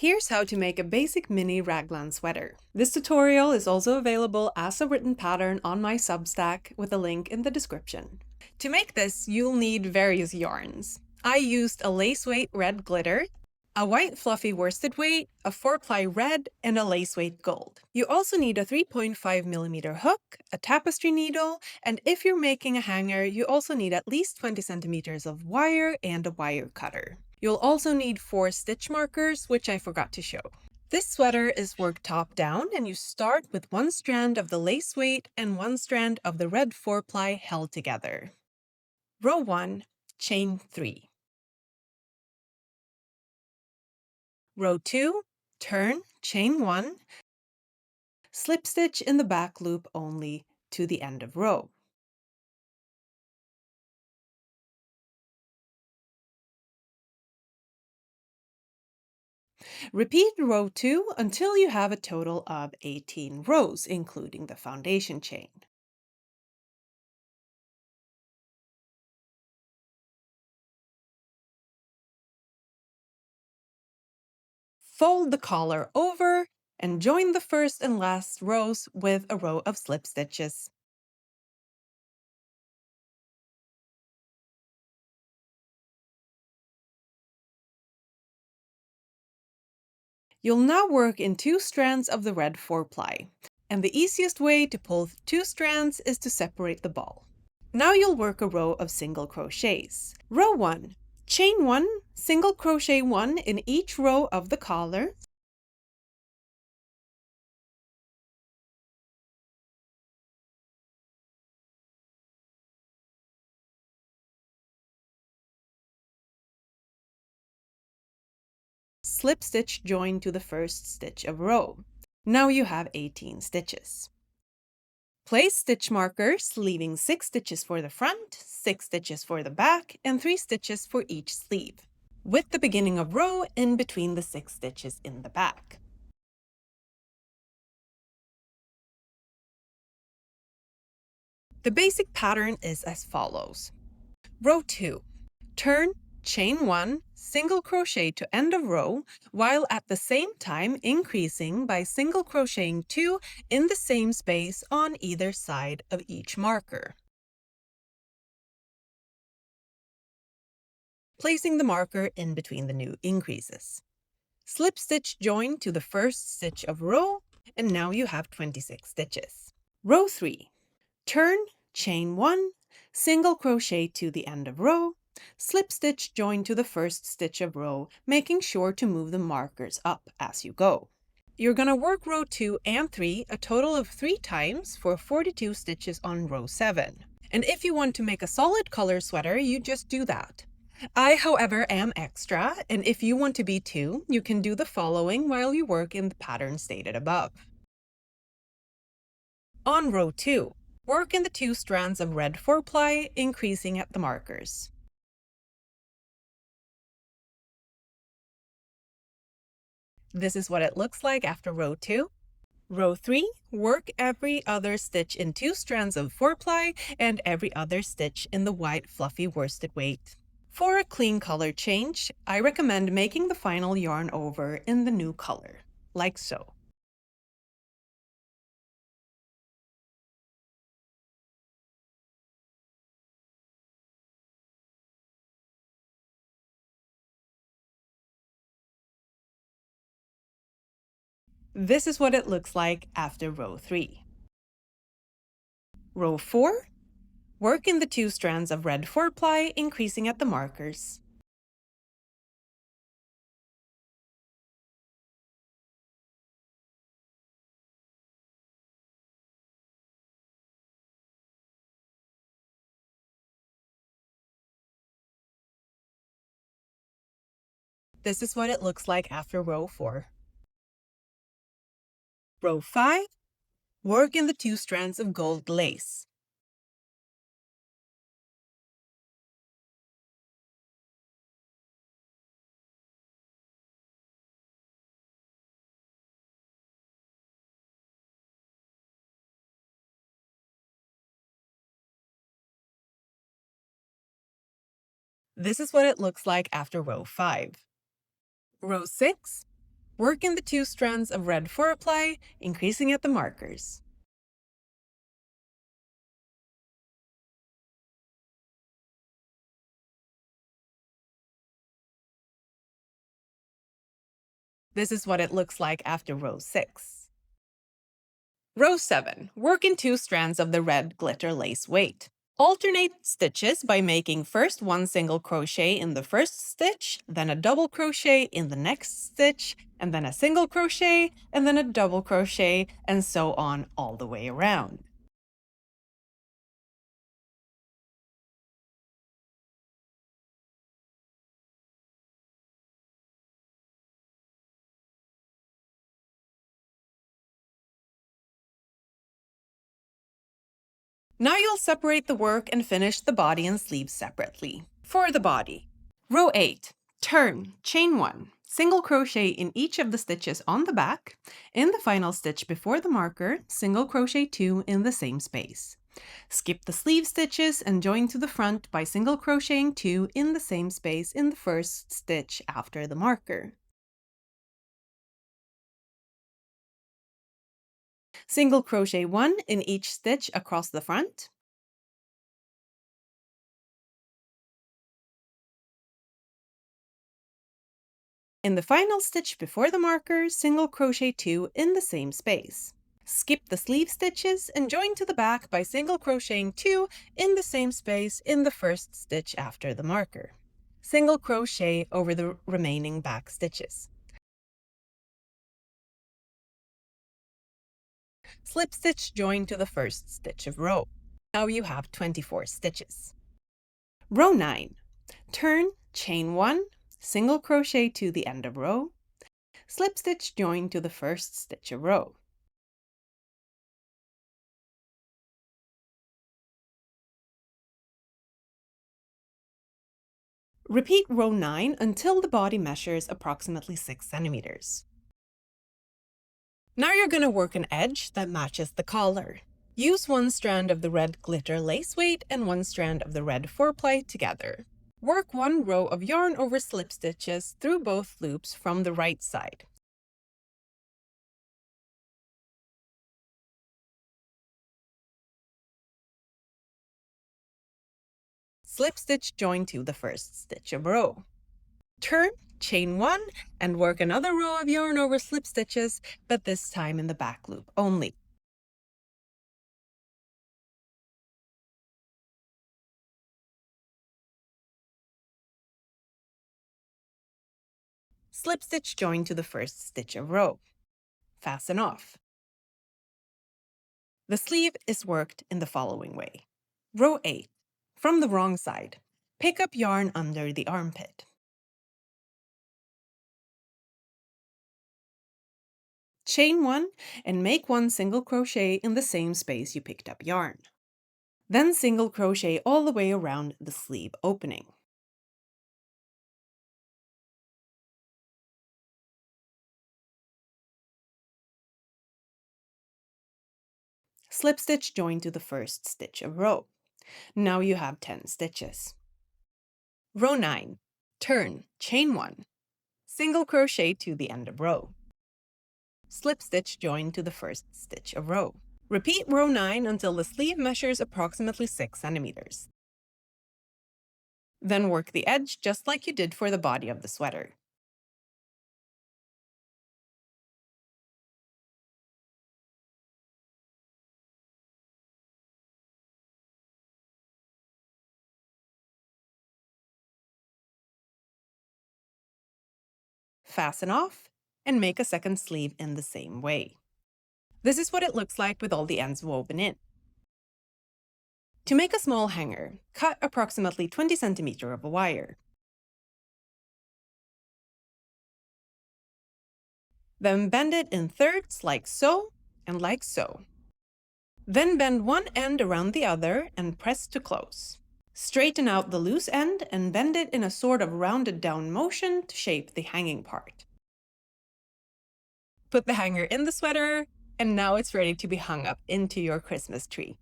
Here's how to make a basic mini raglan sweater. This tutorial is also available as a written pattern on my Substack with a link in the description. To make this, you'll need various yarns. I used a lace weight red glitter, a white fluffy worsted weight, a 4-ply red, and a lace weight gold. You also need a 3.5mm hook, a tapestry needle, and if you're making a hanger, you also need at least 20 centimeters of wire and a wire cutter. You'll also need 4 stitch markers, which I forgot to show. This sweater is worked top down, and you start with 1 strand of the lace weight and 1 strand of the red 4-ply held together. Row 1, chain 3. Row 2, turn, chain 1, slip stitch in the back loop only to the end of row. Repeat row 2 until you have a total of 18 rows, including the foundation chain. Fold the collar over and join the first and last rows with a row of slip stitches. You'll now work in 2 strands of the red 4-ply, and the easiest way to pull 2 strands is to separate the ball. Now you'll work a row of single crochets. Row 1, chain 1, single crochet 1 in each row of the collar. Slip stitch join to the first stitch of row. Now you have 18 stitches. Place stitch markers, leaving 6 stitches for the front, 6 stitches for the back, and 3 stitches for each sleeve, with the beginning of row in between the 6 stitches in the back. The basic pattern is as follows. Row 2. Turn, chain 1, single crochet to end of row, while at the same time increasing by single crocheting 2 in the same space on either side of each marker. Placing the marker in between the new increases. Slip stitch join to the first stitch of row, and now you have 26 stitches. Row 3. Turn, chain 1, single crochet to the end of row, slip stitch join to the first stitch of row, making sure to move the markers up as you go. You're going to work row 2 and 3 a total of 3 times for 42 stitches on row 7. And if you want to make a solid color sweater, you just do that. I, however, am extra, and if you want to be too, you can do the following while you work in the pattern stated above. On row 2, work in the 2 strands of red 4-ply, increasing at the markers. This is what it looks like after row 2. Row 3, work every other stitch in 2 strands of 4-ply and every other stitch in the white fluffy worsted weight. For a clean color change, I recommend making the final yarn over in the new color, like so. This is what it looks like after row 3. Row 4, work in the 2 strands of red 4-ply, increasing at the markers. This is what it looks like after row 4. Row 5, work in the 2 strands of gold lace. This is what it looks like after row 5. Row 6, Work in the 2 strands of red four-ply, increasing at the markers. This is what it looks like after row 6. Row 7. Work in 2 strands of the red glitter lace weight. Alternate stitches by making first 1 single crochet in the first stitch, then a double crochet in the next stitch, and then a single crochet, and then a double crochet, and so on all the way around. Now you'll separate the work and finish the body and sleeves separately. For the body, row 8, turn, chain 1, single crochet in each of the stitches on the back. In the final stitch before the marker, single crochet 2 in the same space. Skip the sleeve stitches and join to the front by single crocheting 2 in the same space in the first stitch after the marker. Single crochet 1 in each stitch across the front. In the final stitch before the marker, single crochet 2 in the same space. Skip the sleeve stitches and join to the back by single crocheting 2 in the same space in the first stitch after the marker. Single crochet over the remaining back stitches. Slip stitch join to the first stitch of row. Now you have 24 stitches. Row 9. Turn, chain 1, single crochet to the end of row, slip stitch join to the first stitch of row. Repeat row 9 until the body measures approximately 6 centimeters. Now you're going to work an edge that matches the collar. Use 1 strand of the red glitter lace weight and 1 strand of the red four-ply together. Work 1 row of yarn over slip stitches through both loops from the right side. Slip stitch join to the first stitch of row. Turn, chain 1, and work another row of yarn over slip stitches, but this time in the back loop only. Slip stitch join to the first stitch of row. Fasten off. The sleeve is worked in the following way. Row 8. From the wrong side, pick up yarn under the armpit. Chain 1 and make 1 single crochet in the same space you picked up yarn. Then single crochet all the way around the sleeve opening. Slip stitch join to the first stitch of row. Now you have 10 stitches. Row 9. Turn, chain 1. Single crochet to the end of row. Slip stitch join to the first stitch of row. Repeat row 9 until the sleeve measures approximately 6 centimeters. Then work the edge just like you did for the body of the sweater. Fasten off and make a second sleeve in the same way. This is what it looks like with all the ends woven in. To make a small hanger, cut approximately 20 centimeters of wire. Then bend it in thirds like so and like so. Then bend one end around the other and press to close. Straighten out the loose end and bend it in a sort of rounded down motion to shape the hanging part. Put the hanger in the sweater, and now it's ready to be hung up into your Christmas tree.